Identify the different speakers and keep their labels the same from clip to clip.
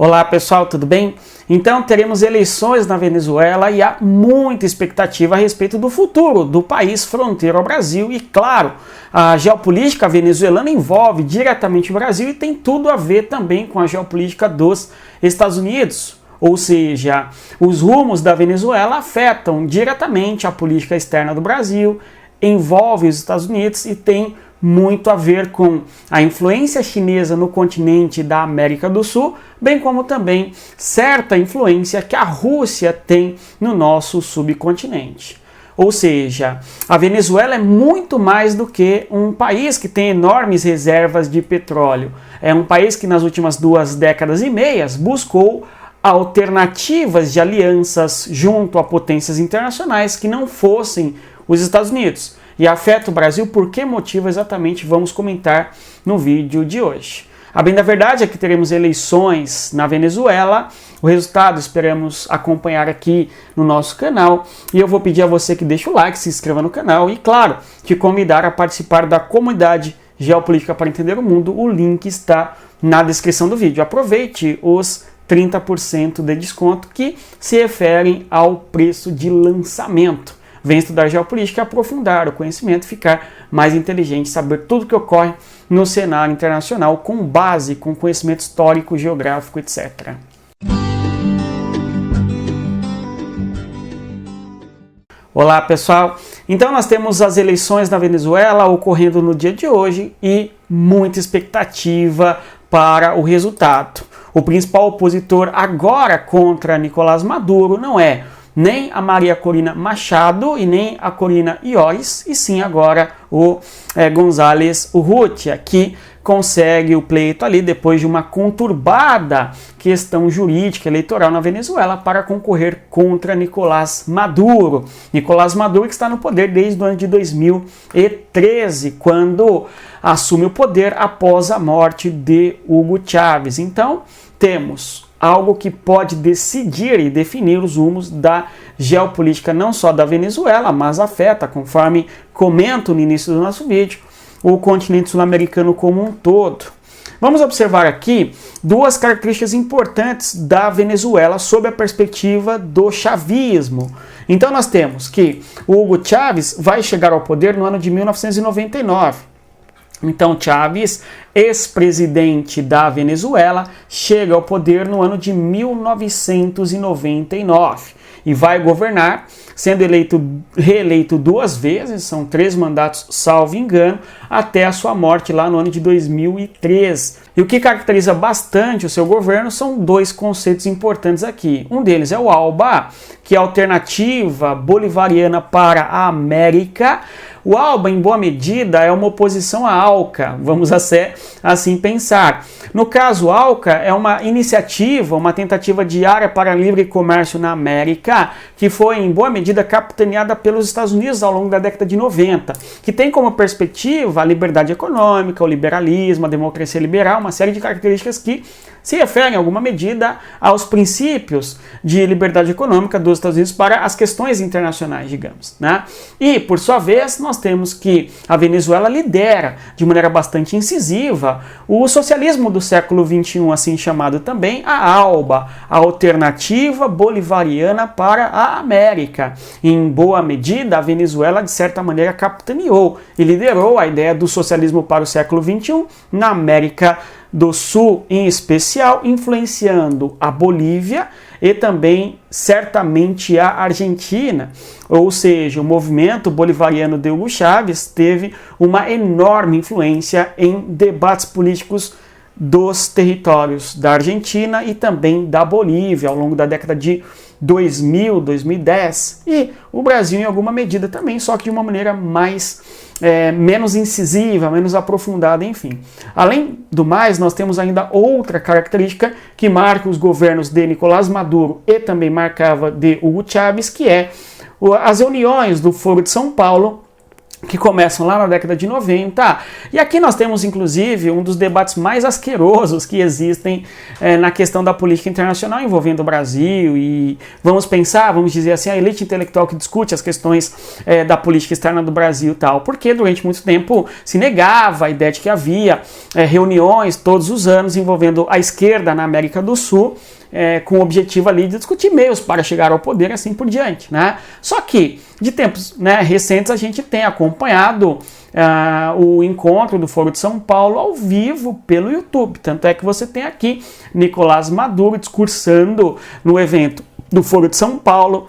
Speaker 1: Olá pessoal, tudo bem? Então teremos eleições na Venezuela e há muita expectativa a respeito do futuro do país fronteiro ao Brasil e, claro, a geopolítica venezuelana envolve diretamente o Brasil e tem tudo a ver também com a geopolítica dos Estados Unidos. Ou seja, os rumos da Venezuela afetam diretamente a política externa do Brasil, envolve os Estados Unidos e tem muito a ver com a influência chinesa no continente da América do Sul, bem como também certa influência que a Rússia tem no nosso subcontinente. Ou seja, a Venezuela é muito mais do que um país que tem enormes reservas de petróleo. É um país que nas últimas 2 décadas e meias buscou alternativas de alianças junto a potências internacionais que não fossem os Estados Unidos. E afeta o Brasil, por que motivo exatamente vamos comentar no vídeo de hoje. A bem da verdade é que teremos eleições na Venezuela, o resultado esperamos acompanhar aqui no nosso canal, e eu vou pedir a você que deixe o like, se inscreva no canal e, claro, te convidar a participar da comunidade Geopolítica para Entender o Mundo, o link está na descrição do vídeo. Aproveite os 30% de desconto que se referem ao preço de lançamento. Vem estudar geopolítica, aprofundar o conhecimento, ficar mais inteligente, saber tudo o que ocorre no cenário internacional com base, com conhecimento histórico, geográfico, etc. Olá pessoal, então nós temos as eleições na Venezuela ocorrendo no dia de hoje e muita expectativa para o resultado. O principal opositor agora contra Nicolás Maduro não é nem a Maria Corina Machado e nem a Corina Iores, e sim agora o González Urrutia, que consegue o pleito ali depois de uma conturbada questão jurídica eleitoral na Venezuela para concorrer contra Nicolás Maduro. Nicolás Maduro que está no poder desde o ano de 2013, quando assume o poder após a morte de Hugo Chávez. Então, temos algo que pode decidir e definir os rumos da geopolítica não só da Venezuela, mas afeta, conforme comento no início do nosso vídeo, o continente sul-americano como um todo. Vamos observar aqui 2 características importantes da Venezuela sob a perspectiva do chavismo. Então nós temos que o Hugo Chávez vai chegar ao poder no ano de 1999. Então Chávez, ex-presidente da Venezuela, chega ao poder no ano de 1999 e vai governar, sendo reeleito 2 vezes, são 3 mandatos, salvo engano, até a sua morte lá no ano de 2003. E o que caracteriza bastante o seu governo são 2 conceitos importantes aqui. Um deles é o ALBA, que é a Alternativa Bolivariana para a América. O ALBA, em boa medida, é uma oposição à ALCA, vamos assim pensar. No caso, a ALCA é uma iniciativa, uma tentativa de área para livre comércio na América, que foi, em boa medida, capitaneada pelos Estados Unidos ao longo da década de 90, que tem como perspectiva a liberdade econômica, o liberalismo, a democracia liberal, uma série de características que se referem, em alguma medida, aos princípios de liberdade econômica dos Estados Unidos para as questões internacionais, digamos, né? E, por sua vez, nós temos que a Venezuela lidera, de maneira bastante incisiva, o socialismo do século XXI, assim chamado também, a ALBA, a Alternativa Bolivariana para a América. Em boa medida, a Venezuela, de certa maneira, capitaneou e liderou a ideia do socialismo para o século XXI na América do Sul, em especial, influenciando a Bolívia e também, certamente, a Argentina. Ou seja, o movimento bolivariano de Hugo Chávez teve uma enorme influência em debates políticos dos territórios da Argentina e também da Bolívia ao longo da década de 2000, 2010 e o Brasil em alguma medida também, só que de uma maneira menos incisiva, menos aprofundada, enfim. Além do mais, nós temos ainda outra característica que marca os governos de Nicolás Maduro e também marcava de Hugo Chávez, que é as reuniões do Foro de São Paulo que começam lá na década de 90. E aqui nós temos, inclusive, um dos debates mais asquerosos que existem na questão da política internacional envolvendo o Brasil. E vamos pensar, vamos dizer assim, a elite intelectual que discute as questões da política externa do Brasil e tal, porque durante muito tempo se negava a ideia de que havia reuniões todos os anos envolvendo a esquerda na América do Sul, com o objetivo ali de discutir meios para chegar ao poder e assim por diante, né? Só que, de tempos recentes, a gente tem acompanhado o encontro do Foro de São Paulo ao vivo pelo YouTube. Tanto é que você tem aqui Nicolás Maduro discursando no evento do Foro de São Paulo,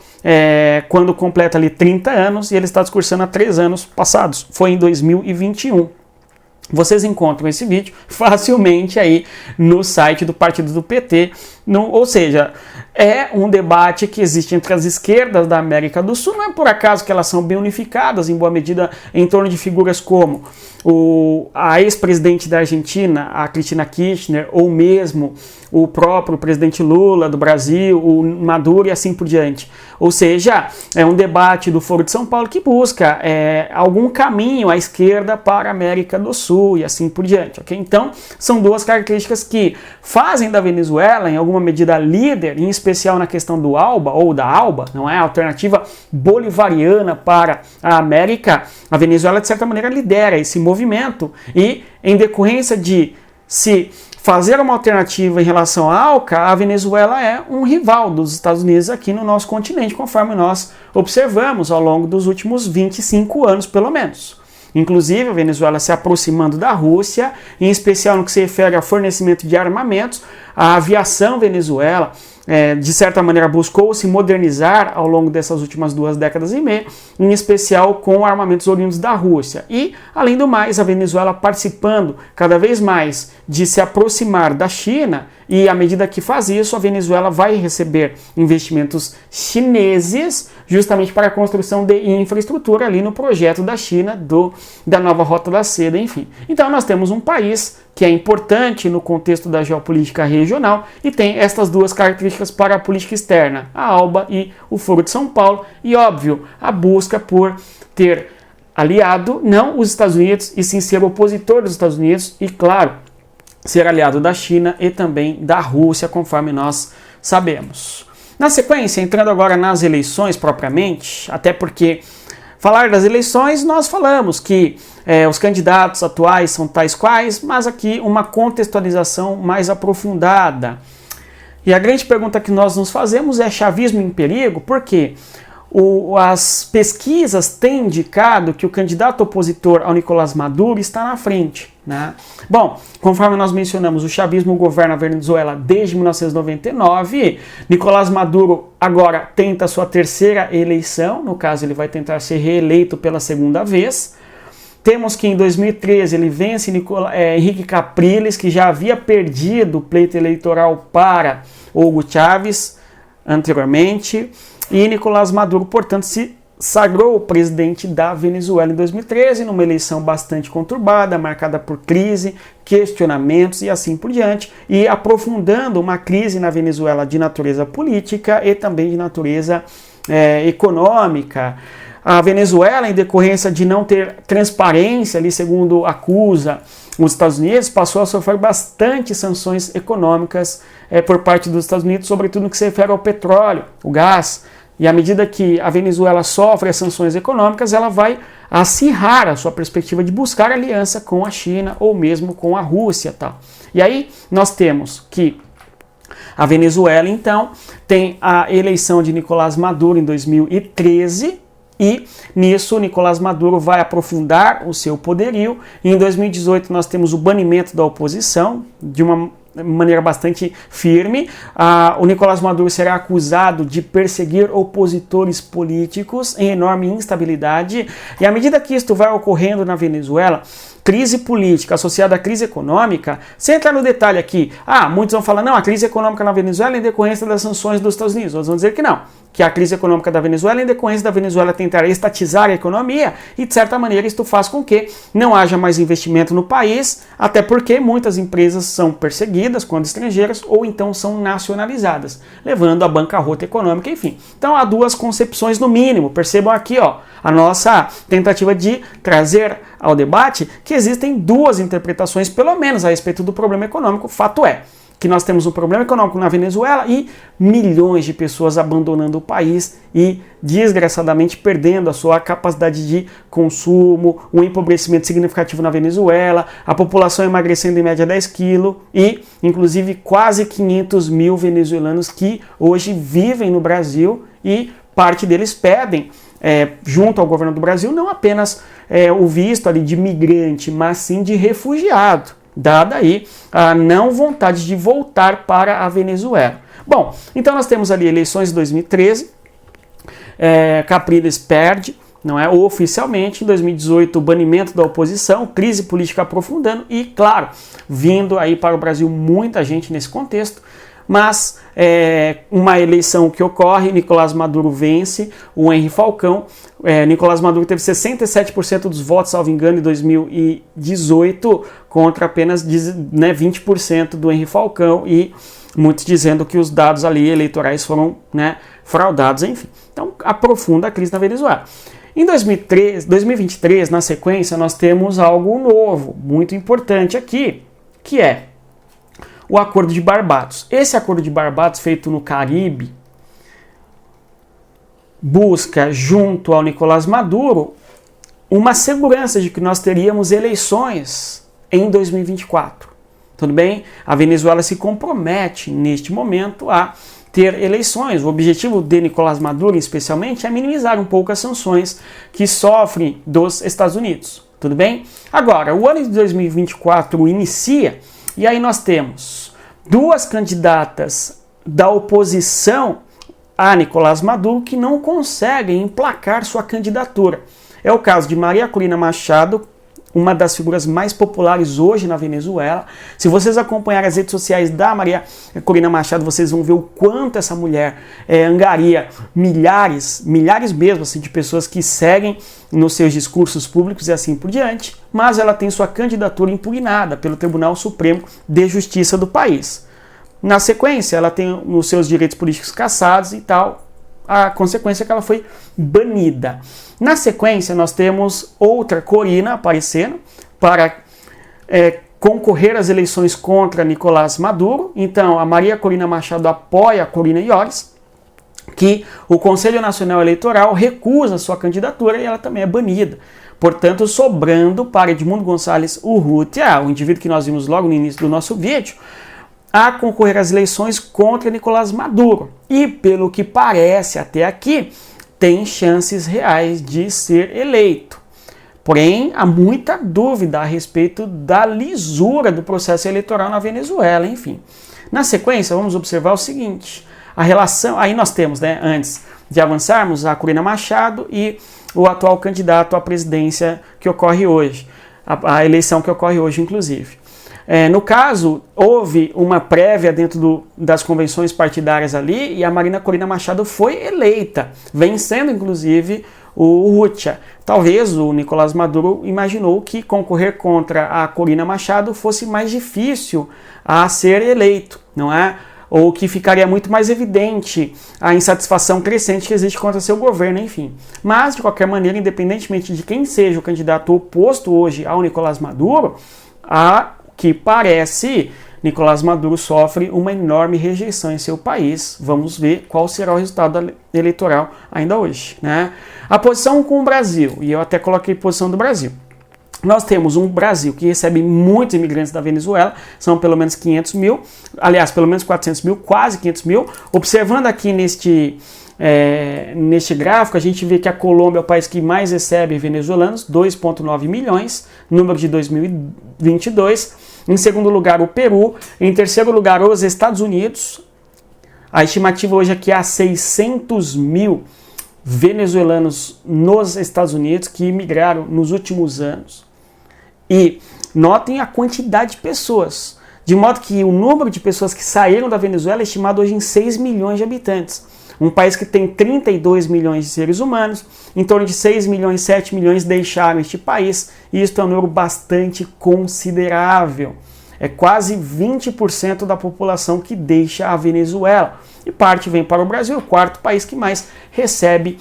Speaker 1: quando completa ali 30 anos, e ele está discursando há 3 anos passados, foi em 2021. Vocês encontram esse vídeo facilmente aí no site do partido do PT, ou seja, é um debate que existe entre as esquerdas da América do Sul. Não é por acaso que elas são bem unificadas, em boa medida, em torno de figuras como a ex-presidente da Argentina, a Cristina Kirchner, ou mesmo o próprio presidente Lula do Brasil, o Maduro e assim por diante. Ou seja, é um debate do Foro de São Paulo que busca algum caminho à esquerda para a América do Sul e assim por diante. Okay? Então, são duas características que fazem da Venezuela, em alguma medida, líder, em especial na questão do ALBA, ou da ALBA, não é? A alternativa bolivariana para a América. A Venezuela, de certa maneira, lidera esse movimento e, em decorrência de se fazer uma alternativa em relação à ALCA, a Venezuela é um rival dos Estados Unidos aqui no nosso continente, conforme nós observamos ao longo dos últimos 25 anos, pelo menos. Inclusive, a Venezuela se aproximando da Rússia, em especial no que se refere ao fornecimento de armamentos. A aviação Venezuela, de certa maneira, buscou se modernizar ao longo dessas últimas 2 décadas e meia, em especial com armamentos oriundos da Rússia. E, além do mais, a Venezuela participando cada vez mais de se aproximar da China, e à medida que faz isso, a Venezuela vai receber investimentos chineses justamente para a construção de infraestrutura ali no projeto da China, da nova Rota da Seda, enfim. Então nós temos um país que é importante no contexto da geopolítica regional e tem estas duas características para a política externa, a ALBA e o Foro de São Paulo, e óbvio, a busca por ter aliado não os Estados Unidos, e sim ser opositor dos Estados Unidos e, claro, ser aliado da China e também da Rússia, conforme nós sabemos. Na sequência, entrando agora nas eleições propriamente, até porque falar das eleições, nós falamos que os candidatos atuais são tais quais, mas aqui uma contextualização mais aprofundada. E a grande pergunta que nós nos fazemos é: chavismo em perigo? Por quê? As pesquisas têm indicado que o candidato opositor ao Nicolás Maduro está na frente, né? Bom, conforme nós mencionamos, o chavismo governa a Venezuela desde 1999. Nicolás Maduro agora tenta a sua 3ª eleição, no caso ele vai tentar ser reeleito pela 2ª vez. Temos que em 2013 ele vence Henrique Capriles, que já havia perdido o pleito eleitoral para Hugo Chávez anteriormente. E Nicolás Maduro, portanto, se sagrou o presidente da Venezuela em 2013, numa eleição bastante conturbada, marcada por crise, questionamentos e assim por diante, e aprofundando uma crise na Venezuela de natureza política e também de natureza econômica. A Venezuela, em decorrência de não ter transparência, ali, segundo acusa os Estados Unidos, passou a sofrer bastante sanções econômicas por parte dos Estados Unidos, sobretudo no que se refere ao petróleo, o gás. E à medida que a Venezuela sofre as sanções econômicas, ela vai acirrar a sua perspectiva de buscar aliança com a China ou mesmo com a Rússia. Tal. E aí nós temos que a Venezuela, então, tem a eleição de Nicolás Maduro em 2013, e nisso Nicolás Maduro vai aprofundar o seu poderio. Em 2018 nós temos o banimento da oposição, de uma maneira bastante firme. O Nicolás Maduro será acusado de perseguir opositores políticos em enorme instabilidade. E à medida que isto vai ocorrendo na Venezuela, crise política associada à crise econômica, sem entrar no detalhe aqui, muitos vão falar, não, a crise econômica na Venezuela é em decorrência das sanções dos Estados Unidos. Outros vão dizer que não, que a crise econômica da Venezuela é em decorrência da Venezuela tentar estatizar a economia e, de certa maneira, isto faz com que não haja mais investimento no país, até porque muitas empresas são perseguidas quando estrangeiras ou então são nacionalizadas, levando à bancarrota econômica, enfim. Então há duas concepções no mínimo. Percebam aqui, a nossa tentativa de trazer ao debate que existem duas interpretações, pelo menos, a respeito do problema econômico. Fato é que nós temos um problema econômico na Venezuela e milhões de pessoas abandonando o país e, desgraçadamente, perdendo a sua capacidade de consumo, um empobrecimento significativo na Venezuela, a população emagrecendo em média 10 quilos e, inclusive, quase 500 mil venezuelanos que hoje vivem no Brasil e parte deles pedem, junto ao governo do Brasil, não apenas o visto ali de migrante, mas sim de refugiado, dada aí a não vontade de voltar para a Venezuela. Bom, então nós temos ali eleições de 2013, Capriles perde, não é, oficialmente, em 2018 o banimento da oposição, crise política aprofundando e, claro, vindo aí para o Brasil muita gente nesse contexto, mas uma eleição que ocorre, Nicolás Maduro vence, o Henri Falcão, Nicolás Maduro teve 67% dos votos, salvo engano, em 2018, contra apenas 20% do Henri Falcão, e muitos dizendo que os dados ali eleitorais foram fraudados, enfim. Então, aprofunda a crise na Venezuela. Em 2023, na sequência, nós temos algo novo, muito importante aqui, que é o Acordo de Barbados. Esse Acordo de Barbados, feito no Caribe, busca, junto ao Nicolás Maduro, uma segurança de que nós teríamos eleições em 2024. Tudo bem? A Venezuela se compromete, neste momento, a ter eleições. O objetivo de Nicolás Maduro, especialmente, é minimizar um pouco as sanções que sofrem dos Estados Unidos. Tudo bem? Agora, o ano de 2024 inicia e aí nós temos duas candidatas da oposição a Nicolás Maduro que não conseguem emplacar sua candidatura. É o caso de Maria Corina Machado, uma das figuras mais populares hoje na Venezuela. Se vocês acompanharem as redes sociais da Maria Corina Machado, vocês vão ver o quanto essa mulher angaria milhares mesmo assim, de pessoas que seguem nos seus discursos públicos e assim por diante, mas ela tem sua candidatura impugnada pelo Tribunal Supremo de Justiça do país. Na sequência, ela tem os seus direitos políticos cassados e tal. A consequência é que ela foi banida. Na sequência, nós temos outra Corina aparecendo para concorrer às eleições contra Nicolás Maduro. Então, a Maria Corina Machado apoia a Corina Yoris, que o Conselho Nacional Eleitoral recusa sua candidatura e ela também é banida. Portanto, sobrando para Edmundo Gonçalves Urrutia, o indivíduo que nós vimos logo no início do nosso vídeo, a concorrer às eleições contra Nicolás Maduro. E, pelo que parece até aqui, tem chances reais de ser eleito. Porém, há muita dúvida a respeito da lisura do processo eleitoral na Venezuela, enfim. Na sequência, vamos observar o seguinte, a relação, aí nós temos, antes de avançarmos, a Corina Machado e o atual candidato à presidência que ocorre hoje, a eleição que ocorre hoje, inclusive. No caso, houve uma prévia dentro das convenções partidárias ali e a Maria Corina Machado foi eleita, vencendo inclusive o Urrutia. Talvez o Nicolás Maduro imaginou que concorrer contra a Corina Machado fosse mais difícil a ser eleito, não é? Ou que ficaria muito mais evidente a insatisfação crescente que existe contra seu governo, enfim. Mas, de qualquer maneira, independentemente de quem seja o candidato oposto hoje ao Nicolás Maduro, que parece, Nicolás Maduro sofre uma enorme rejeição em seu país. Vamos ver qual será o resultado eleitoral ainda hoje, A posição com o Brasil, e eu até coloquei posição do Brasil. Nós temos um Brasil que recebe muitos imigrantes da Venezuela, são pelo menos 500 mil, aliás, pelo menos 400 mil, quase 500 mil. Observando aqui neste gráfico, a gente vê que a Colômbia é o país que mais recebe venezuelanos, 2,9 milhões, número de 2022. Em segundo lugar, o Peru. Em terceiro lugar, os Estados Unidos. A estimativa hoje aqui é a 600 mil venezuelanos nos Estados Unidos que imigraram nos últimos anos. E notem a quantidade de pessoas, de modo que o número de pessoas que saíram da Venezuela é estimado hoje em 6 milhões de habitantes. Um país que tem 32 milhões de seres humanos, em torno de 6 milhões, 7 milhões deixaram este país, e isso é um número bastante considerável. É quase 20% da população que deixa a Venezuela. E parte vem para o Brasil, o quarto país que mais recebe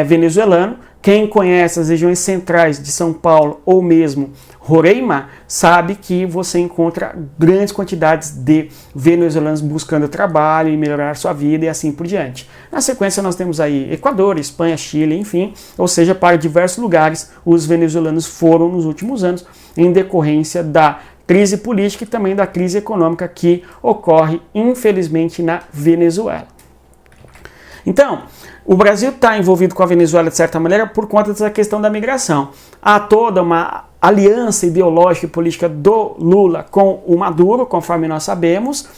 Speaker 1: venezuelano. Quem conhece as regiões centrais de São Paulo ou mesmo Roraima, sabe que você encontra grandes quantidades de venezuelanos buscando trabalho e melhorar sua vida e assim por diante. Na sequência nós temos aí Equador, Espanha, Chile, enfim, ou seja, para diversos lugares os venezuelanos foram nos últimos anos em decorrência da crise política e também da crise econômica que ocorre, infelizmente, na Venezuela. Então, o Brasil está envolvido com a Venezuela, de certa maneira, por conta dessa questão da migração. Há toda uma aliança ideológica e política do Lula com o Maduro, conforme nós sabemos,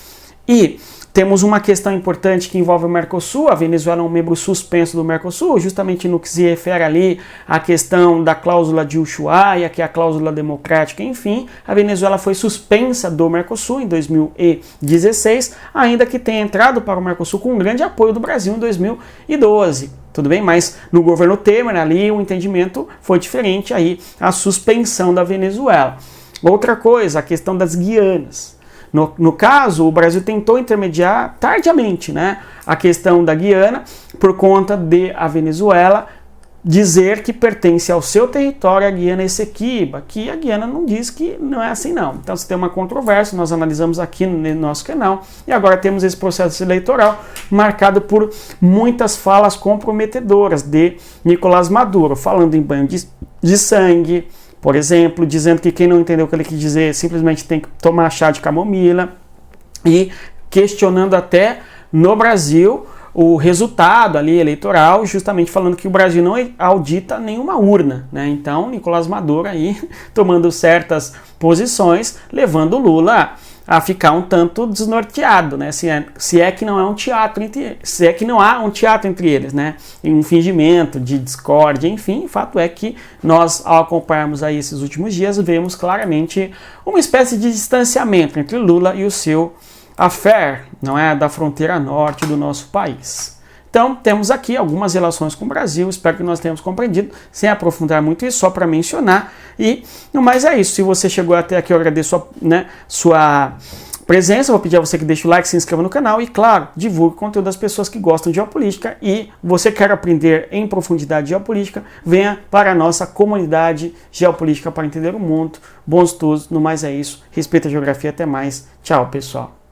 Speaker 1: e temos uma questão importante que envolve o Mercosul. A Venezuela é um membro suspenso do Mercosul, justamente no que se refere ali à questão da cláusula de Ushuaia, que é a cláusula democrática, enfim. A Venezuela foi suspensa do Mercosul em 2016, ainda que tenha entrado para o Mercosul com um grande apoio do Brasil em 2012. Tudo bem? Mas no governo Temer ali o entendimento foi diferente, aí a suspensão da Venezuela. Outra coisa, a questão das Guianas. No caso, o Brasil tentou intermediar tardiamente, né, a questão da Guiana, por conta de a Venezuela dizer que pertence ao seu território a Guiana Essequiba, que a Guiana não diz que não é assim não. Então você tem uma controvérsia, nós analisamos aqui no nosso canal, e agora temos esse processo eleitoral marcado por muitas falas comprometedoras de Nicolás Maduro, falando em banho de sangue, por exemplo, dizendo que quem não entendeu o que ele quis dizer simplesmente tem que tomar chá de camomila, e questionando até no Brasil o resultado ali eleitoral, justamente falando que o Brasil não audita nenhuma urna, né? Então, Nicolás Maduro aí tomando certas posições, levando o Lula a ficar um tanto desnorteado, né? Se é que não é um teatro se é que não há um teatro entre eles, né? Um fingimento de discórdia, enfim, o fato é que nós, ao acompanharmos aí esses últimos dias, vemos claramente uma espécie de distanciamento entre Lula e o seu affair, não é, da fronteira norte do nosso país. Então, temos aqui algumas relações com o Brasil, espero que nós tenhamos compreendido, sem aprofundar muito isso, só para mencionar. E, no mais é isso. Se você chegou até aqui, eu agradeço sua presença. Vou pedir a você que deixe o like, se inscreva no canal e, claro, divulgue o conteúdo das pessoas que gostam de geopolítica. E você quer aprender em profundidade de geopolítica, venha para a nossa comunidade Geopolítica para Entender o Mundo. Bons estudos, no mais é isso. Respeita a geografia, até mais. Tchau, pessoal.